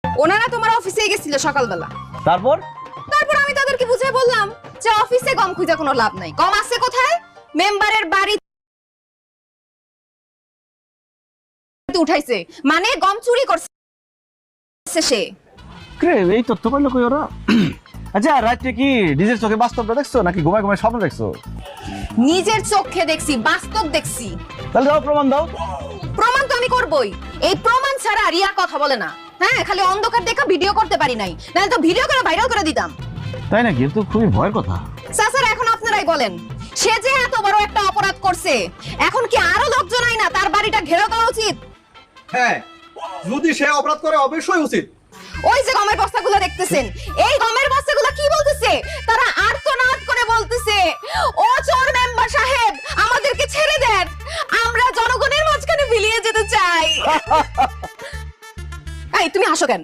ওনারা তোমার অফিসে গেছিল সকালবেলা। তারপর তারপর আমি তাদেরকে বুঝিয়ে বললাম যে অফিসে গম খুঁজে কোনো লাভ নাই, গম আছে কোথায়? মেম্বারের বাড়ি উঠাইছে, মানে গম চুরি করছে সে। রে এই তথ্য পাইলো কই ওরা? আচ্ছা রাতে কি নিজের চোখে বাস্তবটা দেখছো নাকি ঘুমায় ঘুমায় স্বপ্ন দেখছো? নিজের চোখে দেখছি, বাস্তব দেখছি। তাহলে দাও প্রমাণ দাও। প্রমাণ তো আমি করবই, এই প্রমাণ ছাড়া রিয়া কথা বলে না। হ্যাঁ, খালি অন্ধকার দেখা ভিডিও করতে পারি নাই, নাহলে তো ভিডিও করে ভাইরাল করে দিতাম। তাই নাকি? তো খুবই ভয়ের কথা। স্যার এখন আপনারাই বলেন, সে যে এত বড় একটা অপরাধ করছে, এখন কি আরো লোকজন আই না তার বাড়িটা ঘেরাও করা উচিত? হ্যাঁ, যদি সে অপরাধ করে অবশ্যই উচিত। ওই যে গমের বস্তাগুলো দেখতেছেন, এই গমের বস্তাগুলো কি বলতেছে? তারা আর্তনাদ করে বলতেছে, ও চোর মেম্বার সাহেব, আমাদেরকে ছেড়ে দেন, আমরা জনগণের মাঝখানে বিলিয়ে যেতে চাই। এই তুমি হাসো কেন?